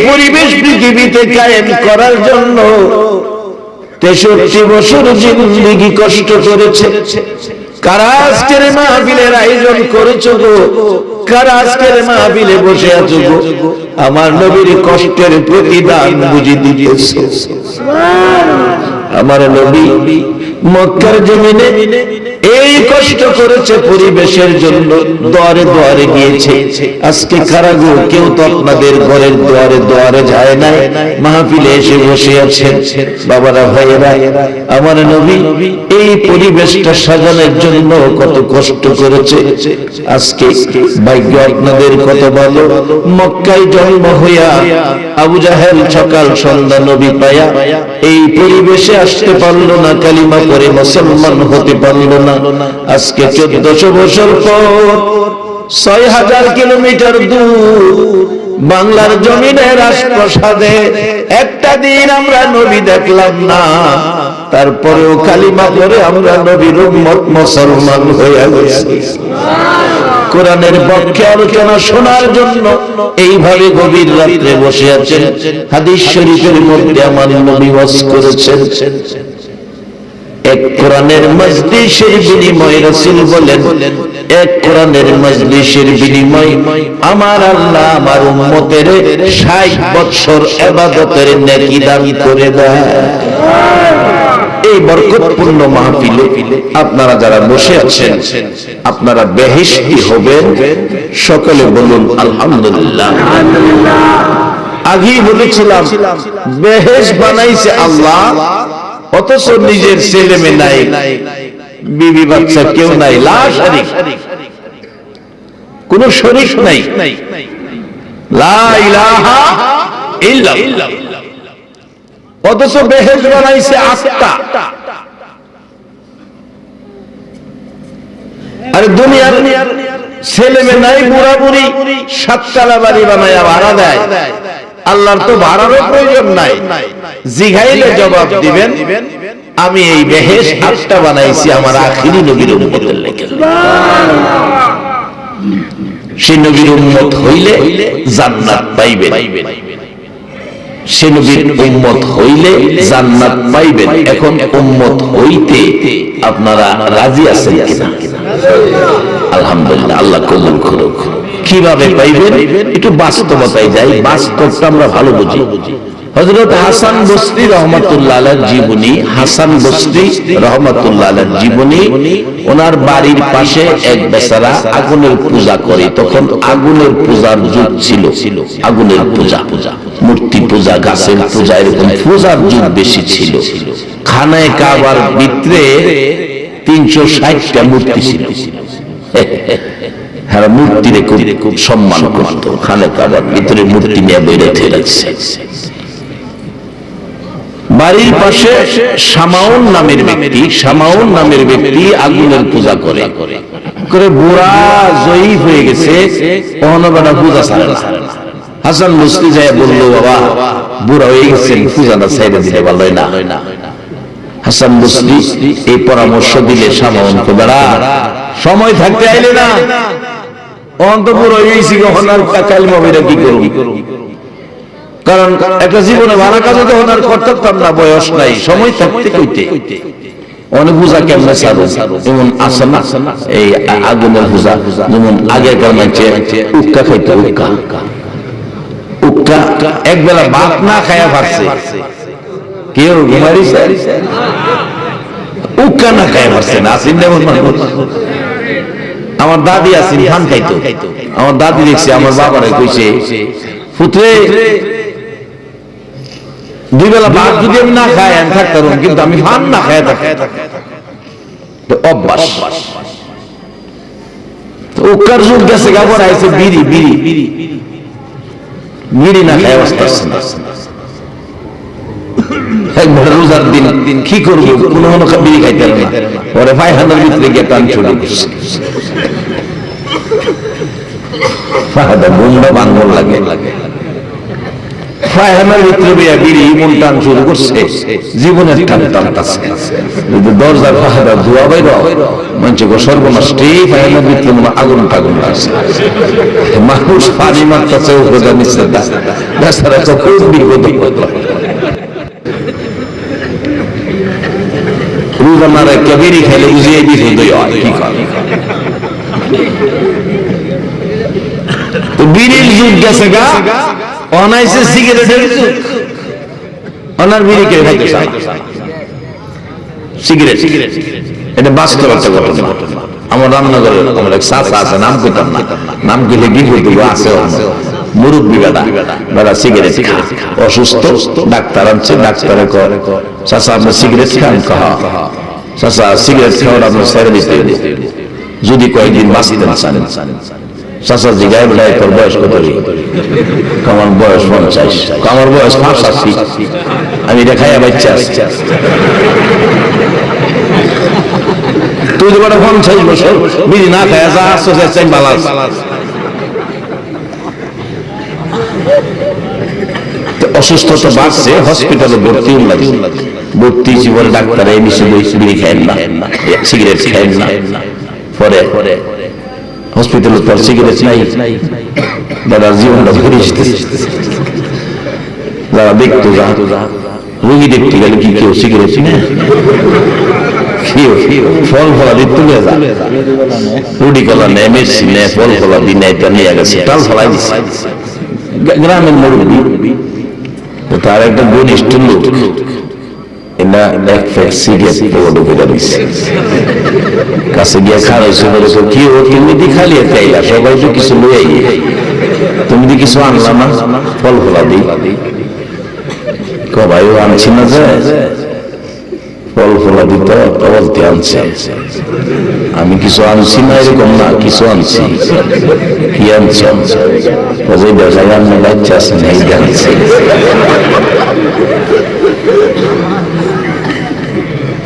পরিবেশ পৃথিবীতে কায়েম করার জন্য 63 বছর জিন্দেগি কষ্ট করেছে। কারা আজকের মাহফিলের আয়োজন করেছো গো? কারা আজকের মাহফিলে বসে আছো গো? আমার নবীর কষ্টের প্রতিদান বুঝি দিয়েছে। আমার নবী মক্কার জমিনে এই কষ্ট করেছে পরিবেশের জন্য, দুয়ারে দুয়ারে গিয়েছে। আজকে কারা গো? কেউ তো আপনাদের ঘরের দুয়ারে দুয়ারে যায় নাই, মাহফিলে এসে বসে আছেন। বাবারা ভাইয়েরা, আমার নবী এই পরিবেশটা সাজানোর জন্য কত কষ্ট করেছে। আজকে ভাগ্য আপনাদের কত ভালো, মক্কায় জন্ম হইয়া আবু জাহেল সকাল সন্ধ্যা নবী পায়া এই পরিবেশে আসতে পারলো না, কালিমা পড়ে মুসলমান হতে পারলো না। আজকে 1400 বছর পর 6000 কিলোমিটার দূর বাংলার জমিনে রাজপ্রাসাদে একটা দিন আমরা নবী দেখলাম না, তারপরেও কালিমা পড়ে আমরা নবীর উম্মত মুসলমান হয়ে গেছি। কোরআনের পক্ষে আলোচনা শোনার জন্য এইভাবে গভীর রাত্রে বসে আছেন। হাদিস শরীফের মধ্যে আমার নবী ওয়াজ করেছেন, এক কোরআনের মজলিসের বিনিময়ে রাসূল বলেন, এক কোরআনের মজলিসের বিনিময়ে আমার আল্লাহ আমার উম্মতের 60 বছর ইবাদতের নেকি দান করে দেয়। এই বরকতপূর্ণ মাহফিলে আপনারা যারা বসে আছেন, আপনারা বেহেশতি হবেন। সকলে বলুন আলহামদুলিল্লাহ। আগেই বলেছিলাম বেহেশ বানাইছে আল্লাহ, অথচ নিজের ছেলে মেয়ে নাই, বিবি বাচ্চা কেউ নাই, লা শরীক, কোন শরীক নাই, লা ইলাহা ইল্লাল্লাহ। অথচ বেহেশ বানাইছে আত্মা। আর দুনিয়ার ছেলে মেয়ে নাই, বুড়া বুড়ি 7 তলা বাড়ি বানায়া ভাড়া দেয়। আল্লাহর তো ভাড়ারও প্রয়োজন নাই, জিগাইলে জবাব দিবেন, আমি এই বেহেশ আত্মা বানাইছি আমার আখিরি নবীর উম্মতের লেগে। সেই নবীর উম্মত হইলে জান্নাত পাইবেন, সে নবীর উম্মত হইলে জান্নাত পাইবেন। এখন উম্মত হইতে আপনারা রাজি আছেন কিনা? আলহামদুলিল্লাহ, আল্লাহ কবুল করুক। কিভাবে পাইবেন একটু বাস্তবতায় যাই, বাস্তবটা আমরা ভালো বুঝি। হযরত হাসান বসরি রাহমাতুল্লাহ আলাইহির জীবনী, হাসান বসরি রাহমাতুল্লাহ আলাইহির জীবনী, ওনার বাড়ির পাশে এক বেচারা আগুনের পূজা করে। তখন আগুনের পূজার যুগ ছিল, আগুনের পূজা, মূর্তি পূজা, গাছের পূজা, এরকম পূজার যুগ বেশি ছিল। খানায়ে কাবার ভিতরে 360টা মূর্তি ছিল। হ্যাঁ, মূর্তিরে খুব সম্মান করত। খানায়ে কাবার ভিতরে মূর্তি নিয়ে বেরোতে লাগছে। বাড়ির পাশে শামাউন নামের ব্যক্তি আগুনের পূজা করে বুড়া জয়ীফ হয়ে গেছে, অহনবানা পূজা ছাড়ে না। হাসান বসরি যায় বলল, বাবা বুড়া হয়ে গেছেন, পূজাটা ছেড়ে দিলে ভালো হয় না। হাসান বসরি এই পরামর্শ দিলে শামাউনকে, বেড়া সময় থাকতে আইলে না, অন্ত বুড়ো হয়ে গেছি, কখন আর কালিমা বেরা কি করবি? কারণ একটা জীবনে ভালো কাজ তখন আর করতাম না, বয়স নাই, সময় থাকতে কইতে অনেক পূজা কেমনে ছাড়ো। যেমন আসে না এই আগুনের পূজা, যেমন আগেকার মানুষে উক্কা খাইতো, উক্কা একবেলা ভাত না খায়া পারছে, কেউ ঘুমাইছে উক্কা না খায়া পারছে না। আসিন যেমন আমার দাদি আসিন ধান খাইতো, আমার দাদি দেখছে আমার বাবারে কইছে, পুত্রে 2 বেলা ভাত যদি আমি না খাই আমি থাকতাম, কিন্তু আমি ভাত না খাই অভ্যাস। উক্কার যুগ গেছে, গাবর আইছে বিড়ি না খাই অবস্থা। একবার রোজার দিন কি করবো, কোনো বিড়ি খাইতে না, পরে পায়খানার ভিতরে গিয়ে টান শুরু করছে, গুন্ডা বান্ধব লাগে, পায়খানার ভিতরে বিড়ি মন টান শুরু করছে, জীবনের টান টানতাছে। দরজার পাহাড়া ধোয়া বাইর মানুষ সর্বনাশ, পায়খানার ভিতরে আগুন টাগুন আছে, মানুষ পানি মারতেছে, উপরে নিচ্ছে বেচারা তো খুব বিপদে পড়লো। রোজানার একটা বিড়ি খেলে বুঝিয়ে বিপদ হয়, কি করে? তো বিড়ির যুগ গেছে গা, অনাইসে সিগারেটের যুগ। অনার বিড়ি কে খাইতে চায়? সিগারেট। এটা বাস্তব একটা ঘটনা। আমার রামনগরে আমার এক চাচা আছে, নাম কইতাম না, নাম কইলে বিপদ আছে। মুরব্বী বেড়া সিগারেট খায়, অসুস্থ, ডাক্তার আনছে, ডাক্তারে কয় চাচা আপনি সিগারেট খান? চাচা সিগারেট খাওয়ার আপনার ছেড়ে দিতে যদি কয়েকদিন বাঁচতেন চান। চাচা জিগায় বেড়ায় তোর বয়স কত? আমার বয়স 50। আমার বয়স 85। আমি এটা খাইয়া বাচ্চা আসছি। তুই তো বড় 50 বছর বিড়ি না খাইয়া যা আসছো চাই বালাস। অসুস্থতা বাড়ছে, হসপিটালে ভর্তি লাগে। ভর্তি জীবনে ডাক্তার এই বিষয়ে বিড়ি খায় না, সিগারেট খায় না। পরে হসপিটালে তোর সিগারেট নাই, দাদার জীবনটা ঘুরে আসতেছে। যারা দেখতো রোগী দেখতে গেলে কি কেউ সিগারেট নেয়? ফল ফলা দিতে রুটি কলা নেয়, মেসি নেয়, ফল ফলা দিন নিয়ে গেছে, টাল ফলাই দিচ্ছে। গ্রামের মুরব্বী, তার একটা ঘনিষ্ঠ লোক কাছে গিয়ে খাওয়াইছে, কি ও তুমি দি খালি খাইলা, সবাই তো কিছু লই, তুমি দি কিছু আনলা না? ফল ফলা দিই ভাই, ও আনছি না যে ফল ফলা দিত বলতে আনছে। আমি কিছু আনছি না এরকম না, কিছু আনছি। কি আনছ? দেখাই আমি বাচ্চা আছেন এই আনছি।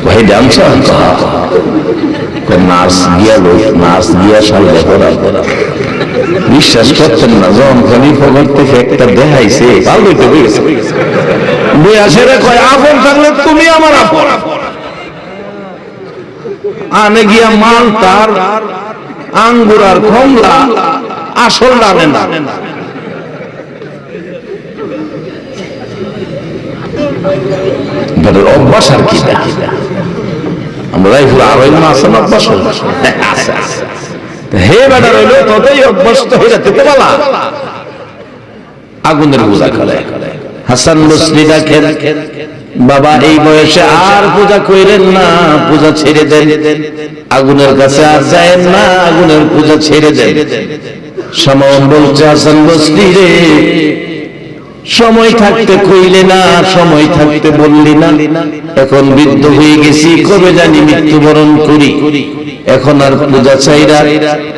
ভাই ডান্স নার্স গিয়া লোক, নার্স গিয়া সামনে বিশ্বাস করতেন না। যখন খলিফা থেকে একটা দেখাইছে বই আসে রে, কয় আপন থাকলে তুমি আমার আপন। আনে গিয়া মাল তার আঙ্গুর আর কমলা, আসল ডানে না। অভ্যাস আর কি, আমরা আড়াই মাস অভ্যাস হে বেটা রইল, ততই অভ্যস্ত হয়ে যেতে পালা আগুনের পূজা করে। হাসান বসরি দেখেন, বাবা এই বয়সে আর পূজা কইরেন না, পূজা ছেড়ে দেন, আগুনের কাছে আর যায় না, আগুনের পূজা ছেড়ে দেন। সামন বলছে, হাসান বসরি রে, সময় থাকতে কইলে না, সময় থাকতে বললি না, এখন বৃদ্ধ হয়ে গেছি, কবে জানি মৃত্যুবরণ করি, এখন আর পূজা চাইরা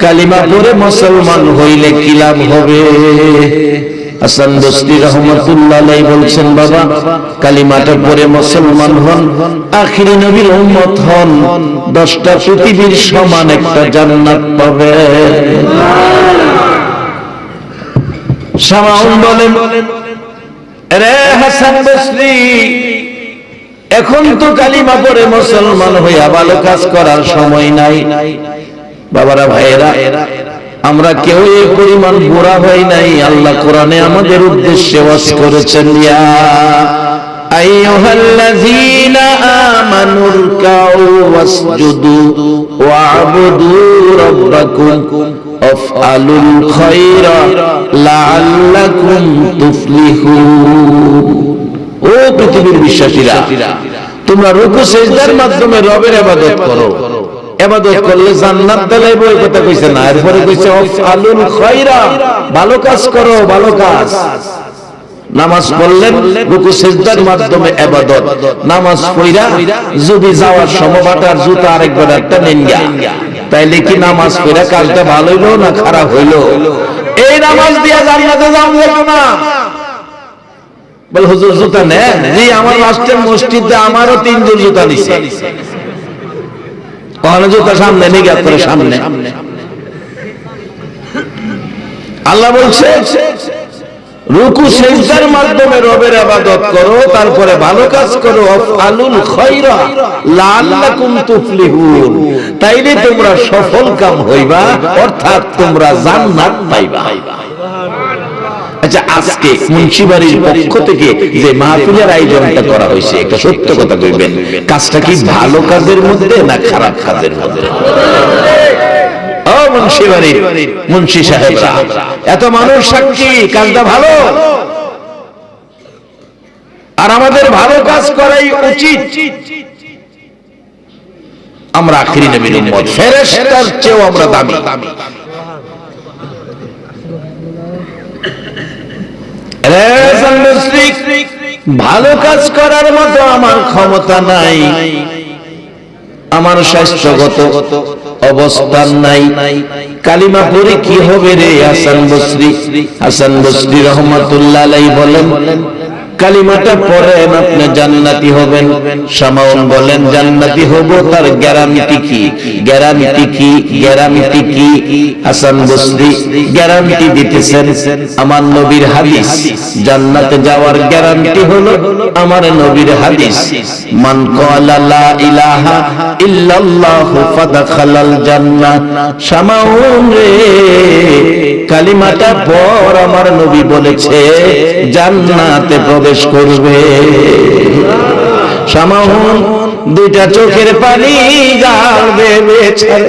কালিমা পড়ে মুসলমান হইলে কি লাভ হবে? হাসান বসরি রাহমাতুল্লাহ আলাইহি বলছেন, বাবা কালিমাটা পড়ে মুসলমান হন, আখিরি নবীর উম্মত হন, 10টা পৃথিবীর সমান একটা জান্নাত পাবেন। সামাউন বলেন, রে হাসান বসরি, এখন তো কালিমা পড়ে মুসলমান হইয়া ভালো কাজ করার সময় নাই। বাবারা ভাইয়েরা, আমরা কেউ এই পরিমাণ বুড়া হই নাই। আল্লাহ কোরআনে আমাদের উদ্দেশ্যে ওয়াজ করেছেন, ইয়া আইয়ুহাল্লাযীনা আমানুরকাউ ওয়াসজুদু ওয়া'বুদু রাব্বাকুম আফআলুল খায়রা লাআল্লাকুম তুফলিহুন। ও পৃথিবীর বিশ্বাসীরা, তোমরা রুকু সিজদার মাধ্যমে রবের ইবাদত করো। ইবাদত করলে জান্নাত দিলাইব, এই কথা কইছে না। এরপরে কইছে আফআলুল খায়রা, ভালো কাজ করো, ভালো কাজ। নামাজ পড়লেন রুকু সিজদার মাধ্যমে ইবাদত। নামাজ পড়া যদি যাওয়ার সময় বাটার জুতা আরেকবার একটা নেনগা, তাইলে কি নামাজ পড়া কাজটা ভালো হইলো না খারাপ হইলো? এই নামাজ দিয়া জান্নাতে যাওয়া যাবে না। বল হুজুর জুতা নেন? জি, আমার রাষ্ট্রের মসজিদে আমারও 3 জোড় জুতা দিছে। কোন জুতা সামনে নিয়ে গেছে, করে সামনে। আল্লাহ বলছে রুকু সিজদার মাধ্যমে রবের ইবাদত করো, তারপরে ভালো কাজ করো, আফআলুল খায়রা লাআল্লাকুম তুফলিহুন, তাইলে তোমরা সফল কাম হইবা, অর্থাৎ তোমরা জান্নাত পাইবা। আচ্ছা, আজকে মুন্সিবাড়ির পক্ষ থেকে যে মাহফিলের আয়োজনটা করা হয়েছে, একটা সত্য কথা কইবেন, কাজটা কি ভালো কাজের মধ্যে না খারাপ কাজের মধ্যে? ও মুন্সিবাড়ির মুন্সি সাহেবরা, এত মানুষ সাক্ষী, কাজটা ভালো। আর আমাদের ভালো কাজ করাই উচিত। আমরা আখিরি নবীর উম্মত, ফেরেশতার চেয়েও আমরা দামি। ভালো কাজ করার মতো আমার ক্ষমতা নাই, আমার স্বাস্থ্যগত অবস্থান নাই। কালিমা পড়ে কি হবে রে? হাসান বসরি রহমাতুল্লাহ আলাইহি বলেন, কালিমাটা পড়েন আপনি জান্নাতি হবেন। শামাউন বলেন, জান্নাতি হব, তার গ্যারান্টি কি? গ্যারান্টি কি? হাসান বসরি গ্যারান্টি দিতেছেন, আমার নবীর হাদিস, জান্নাতে যাওয়ার গ্যারান্টি হলো আমার নবীর হাদিস, মান ক্বালা লা ইলাহা ইল্লাল্লাহু ফাদাখালাল জান্নাহ। শামাউন রে, কালিমাটা পড়, আমার নবী বলেছে জান্নাতে প্রবেশ করবে। শামাউন দুইটা চোখের পানি গালবে বেছারে।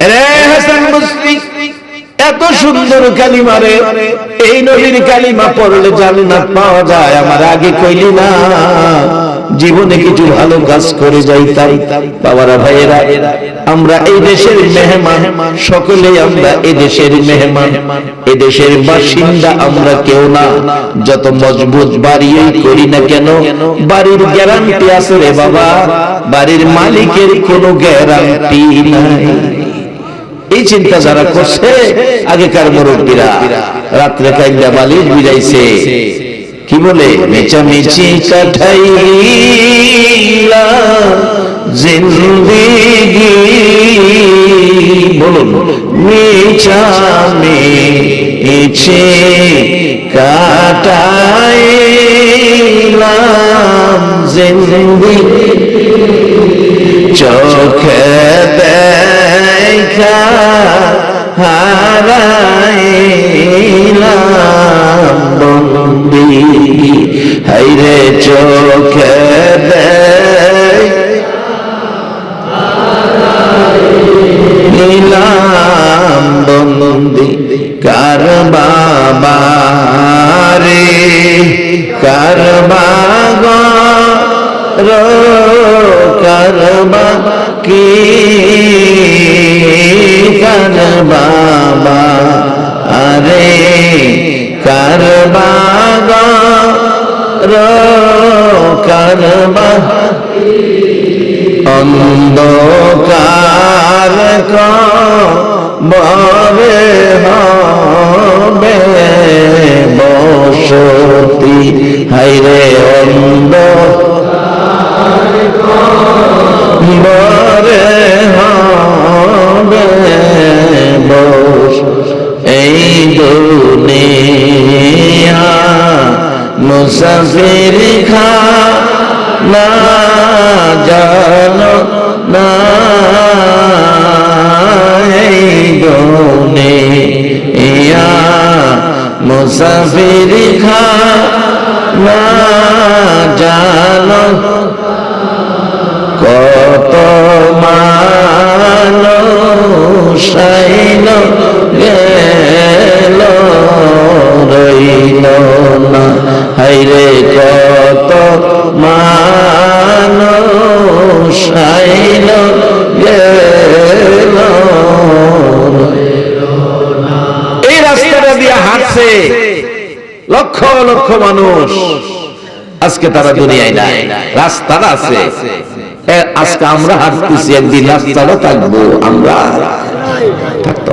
রে হাসান বসরি, এত সুন্দর কালিমা রে, এই নবীর কালিমা পড়লে জান্নাত পাওয়া যায়, আমার আগে কইলি না? জীবনে কিছু ভালো কাজ করে যাইতাম। বাবারা, ভাইয়েরা, আমরা এই দেশের মেহমান, সকলেই আমরা এই দেশের মেহমান, এই দেশের বাসিন্দা আমরা কেউ না। যত মজবুত বাড়িই করি না কেন, বাড়ির গ্যারান্টি আছে রে বাবা, বাড়ির মালিকের কোনো গ্যারান্টি নাই। এই চিন্তা যারা করছে, আগেকার মুরব্বীরা রাত্রে কাইন্দা বালিশ বিরাইছে, কি বলে, মেচামেচি কাটাইলা জিন্দেগি, বলুন, মেচামেচি কাটাইলাম জিন্দেগি, চোখে দেখা হারাইলাম বন্দি, হাইরে চোখে হারাইলাম বন্দি, কার বাবা রে, কার বাবা রো, কার বাবা কি, কার বাবা আরে, কার বাবা রো, কার বাবা, অন্ধকার কবরে হবে বসতি, হাইরে অন্ধকার কবরে হবে বসতি, এই দুনিয়া মুসাফির খানা জানো না, এই দুনিয়া মুসাফির খানা জানো, কত মানুষ আইল গেল রইল না, হাইরে কত মানুষ আইল গেল। এই রাস্তাটা দিয়ে হাঁটছে লক্ষ লক্ষ মানুষ, আজকে তারা দুনিয়ায় নাই, রাস্তাটা আছে। আজকে আমরা হাঁটতেছি, একদিন রাস্তাটা থাকবো, আমরা থাকতো।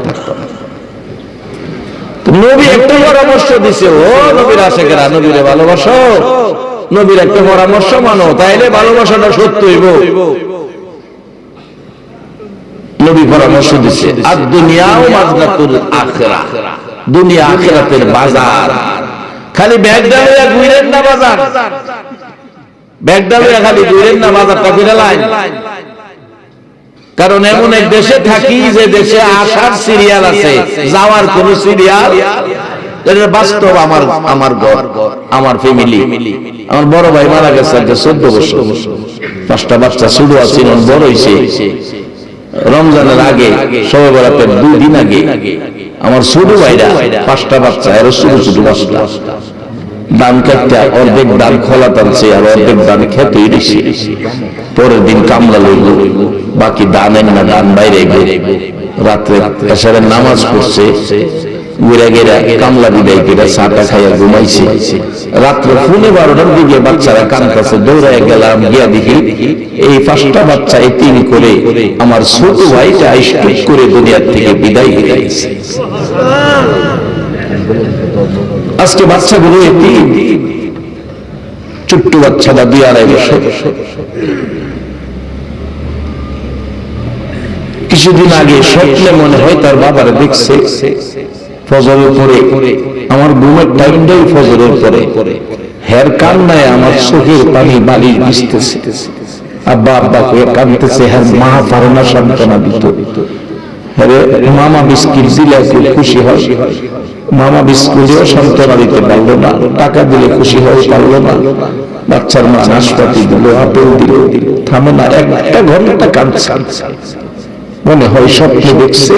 নবী একটা পরামর্শ দিছে, ও নবীর আশেকেরা, নবীরে ভালোবাসো, নবীর একটা পরামর্শ মানো, তাইলে ভালোবাসাটা সত্য হইব। নবী পরামর্শ দিছে, আর দুনিয়াও মাজনাতুল আখিরা, দুনিয়া আখিরাতের বাজার। খালি ব্যাগটা লইয়া ঘুরেন না বাজার, ব্যাগটা লইয়া খালি ঘুরেন না বাজারটা ফিরে লাইন। কারণ এমন এক দেশে থাকি যে দেশে আসার সিরিয়াল আছে, যাওয়ার কোন সিরিয়াল এটা বাস্তব। আমার ঘর, আমার ফ্যামিলি। আমার বড় ভাই মারা গেছে 14 বছর, 5টা বাচ্চা ছোট আছে, বড় হইছে। রমজানের আগে, শবে বরাতের 2 দিন আগে আমার ছোট ভাইরা 5টা বাচ্চা, এর ছোট ছোট বাচ্চা দান কাটতে অর্ধেক দান খোলা টানছে আর অর্ধেক দান খেতেই দিছে। পরের দিন কামলা লইল, বাকি দান না দান বাইরে রাত্রে এশারের নামাজ পড়ছে, ঘুরে গেরা কামলা বিদায় করে চাটা খাইয়া ঘুমাইছে। রাত্রে 12:30টার দিকে বাচ্চারা কানতেছে, দৌড়ায় গেলাম, গিয়া দেখি এই 5টা বাচ্চা এতিম করে আমার ছোট ভাইটা স্ট্রোক করে দুনিয়ার থেকে বিদায় হয়ে গেছে। আজকে বাচ্চাগুলো এতিম, ছোট্ট বাচ্চারা 2-2.5 বছর। কিছুদিন আগে স্বপ্নে মনে হয় তার বাবার দেখছে ফজরের পরে, আমার ঘুমের টাইমটাই ফজরের পরে, হের কান্নায় আমার চোখের পানি বালিশ ভিজতেছে। আব্বা আব্বা করে কাঁদতেছে, হ্যাঁ মা পারে না সান্ত্বনা দিত। মামা বিস্কিট দিলে খুব খুশি হয়, মামা বিস্কুটেও সান্ত্বনা দিতে পারলো না, টাকা দিলে খুশি হয়ে পারলো না। বাচ্চার মা নাশপাতি দিল, আপেল দিল, থামে না, একটা ঘন্টা কাঁদছে। মনে হয় স্বপ্নে দেখছে।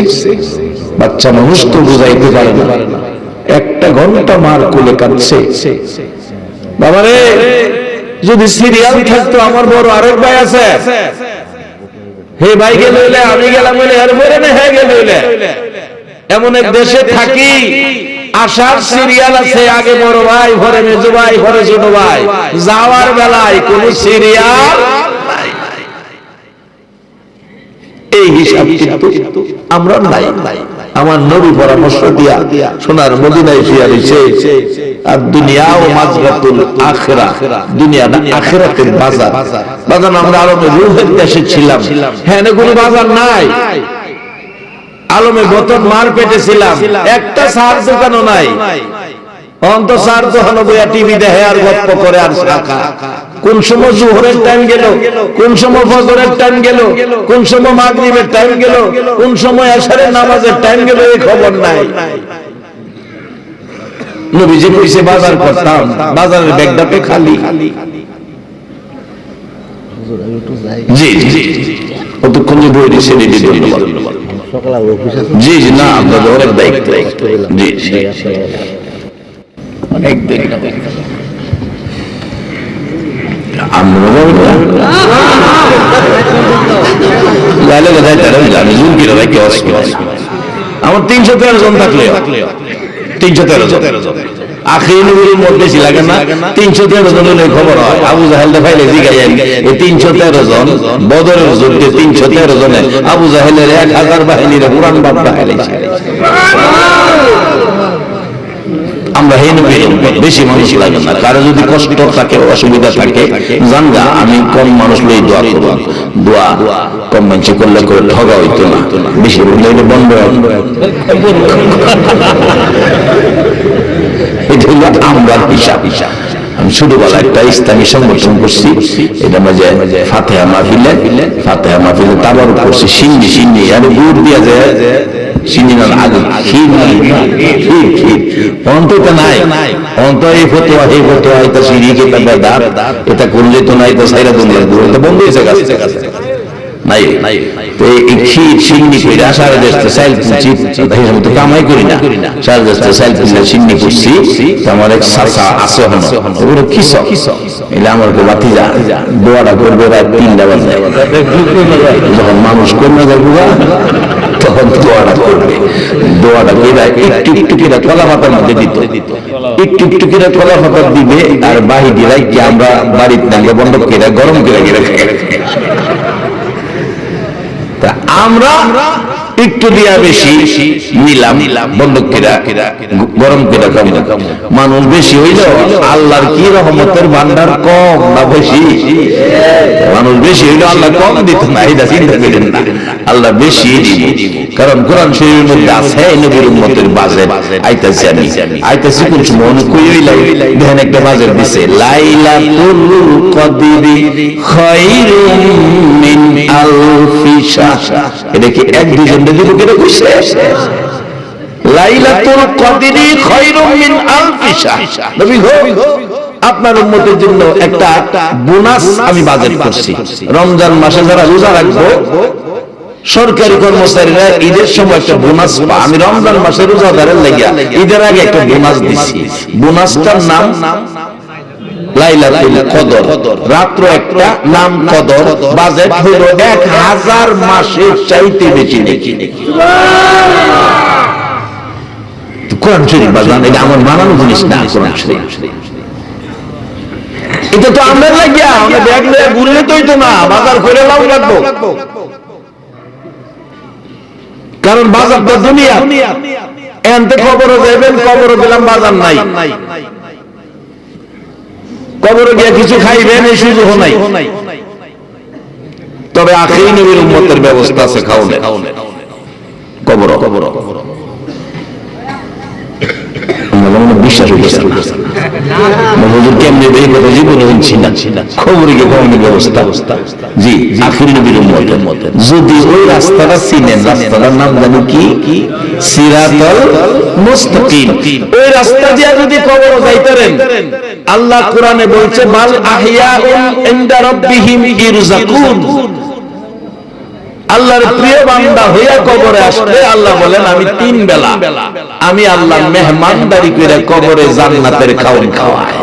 বাচ্চা মানুষ তো বুঝাইতে পারে না, একটা ঘন্টা মার কোলে কাঁদছে। বাবারে, যদি সিরিয়াল থাকতো, আমার বড় আরেক ভাই আছে, হে ভাই গেল হইলে আমি গেলাম হইলে এরপরে না হয়ে গেল হইলে, এমন এক দেশে থাকি আসার সিরিয়াল আছে, আগে বড় ভাই, পরে মেজো ভাই, পরে ছোট ভাই, যাওয়ার বেলায় কোন সিরিয়াল নাই। এই হিসাব কিন্তু আমরা নাই। আমার নবী পরামর্শ দিয়া সোনার মদিনায় ফিরে এসেছে, আর দুনিয়া ও মাজরাতুল আখিরা, দুনিয়াটা আখিরাতের বাজার। বাজার আমরা আলমে রূহের দেশে ছিলাম, হ্যাঁ কোনো বাজার নাই। আলমে বতন মার পেটে ছিলাম, একটা সার দোকানও নাই। অন্ত সার দোকানে বইয়া টিভি দেখে আর গল্প করে আর শাখা। কোন সময় জোহরের টাইম গেল, কোন সময় ফজরের টাইম গেল, কোন সময় মাগরিবের টাইম গেল, কোন সময় এশারের নামাজের টাইম গেল, এই খবর নাই। নবীজি কইছে বাজার করতাম, বাজারের ব্যাগটা তো খালি। জি জি, কতক্ষণ যে বই দিছে, ধন্যবাদ। জি জি, না আপনাদের অনেক দায়িত্ব। জি জি, অনেক দেরি আমার 313 জন থাকলে 313 জন আখির নবীর মধ্যে ছিল না, 313 জনের খবর হয়। আবু জাহেল ফাইলে জিগাইয়েন, এই 313 জন বদরের যুদ্ধে 313 জনে আবু জাহেলের 1000 বাহিনীর পুরান বাপ পাইলেছে। আমরা হে নবীর বেশি মানুষ লাগে না, কারো যদি কষ্ট থাকে, অসুবিধা থাকে, জানগা আমি কম মানুষ লই দোয়া করব। দোয়া কম মানুষ করলে করে ঠগা হইতো না, বেশি বললে বন্ধ হয়। এটা হলো আমরা হিসাব। আমি ছোটবেলা একটা ইসলামী সংগঠন করছি, এটা মাঝে ফাতেহা মাহফিলে তাবার করছি সিন্নি আর গুড় দিয়া যায় সিন্নির আগে অন্তত নাই, অন্ত এই ফতোয়া এটা সিঁড়িকে এটা করলে তো নাই, তো সাইরা দুনিয়ার গুড় এটা বন্ধ হয়েছে কাছে নাই। এই ক্ষীর সিন্নি করে সারা দেশে সাইল তো কামাই করি না, সারা দেশে সাইল সিন্নি করছি। আমার এক চাচা আছে ওগুলো কিস এলে আমার বাতি যা দোয়াটা করবে রাত 3টা বাজে, যখন মানুষ করবে যাবো তখন দোয়াটা করবে। দোয়াটা কেরা একটু একটু কেরা কলা পাতার মধ্যে দিত, একটু একটু কেরা কলা পাতার দিবে, আর বাহি দিলাই কি আমরা বাড়িতে নামলে বন্ধ কেরা গরম করে গেলে আমরা একটু দিয়া বেশি নিলাম, বন্ধক কিরা গরম কিরা কম। মানুষ বেশি হইল আল্লাহর কি রহমতের ভান্ডার কম না বেশি? মানুষ বেশি হইল আল্লাহ কম দিত না, এটা চিন্তা করেন না, আল্লাহ বেশি দিব। কারণ কোরআন শরীফের মধ্যে আছে নবীর উম্মতের বাজেট আইতাছি, আমি আইতাছি কোন সময় কই হইলাই দেখেন একটা বাজেট দিছে, লাইলাতুল কদরি খায়রুম মিন আলফি শাহর। এটা কি এক দুজন দিব কেন কইছে? লাইলাতুল কদরি খায়রুম মিন আলফি শাহর। নবী গো, আপনার উম্মতের জন্য একটা বোনাস আমি বাজেট করছি। রমজান মাসে যারা রোজা রাখবো, সরকারি কর্মচারীরা ঈদের সময় একটা বোনাস পায়। আমি রমজান মাসে রোজাদারের লাগিয়া ঈদের আগে একটা বোনাস দিছি। বোনাসটার নাম লাইলাতুল কদর। রাত্র একটা, নাম কদর। বাজেট হলো 1000 মাসের চাইতে বেশি নাকি। কোরআন শরীফ বাজান, এটা আমার বানানো জিনিস না। কোরআন শরীফ এটা তো আমরা লাগিয়া আমরা ব্যাগ নিয়ে ঘুরলে তো হইতো না, বাজার করে লাভ রাখবো। কারণ বাজারটা দুনিয়া, এনতে কবরে যাবেন, কবরে গেলাম বাজার নাই, কবরে গিয়ে কিছু খাইবেন এই সুযোগ নাই। তবে আখিরি নবীর উম্মতের ব্যবস্থা আছে খাওয়ালে কবর কবর বিশ্বাস হইতেছে না। হুজুর কেমনে এই কথা জীবনে হইছি না, খবরে গিয়ে খাওয়ানোর ব্যবস্থা। জি, আখিরি নবীর উম্মত যদি ওই রাস্তাটা চিনেন, রাস্তাটার নাম জানি কি, সিরাতাল মুস্তাকিম। ওই রাস্তা দিয়ে যদি কবর যাইতেন, আল্লাহ কোরআনে বলছে বাল আহইয়াউন ইনদা রাব্বিহিম ইরযাকুন। আল্লাহর প্রিয় বান্দা হইয়া কবরে আসলে আল্লাহ বলেন আমি 3 বেলা আমি আল্লাহ মেহমানদারি করে কবরে জান্নাতের খাওয়ান খাওয়াই।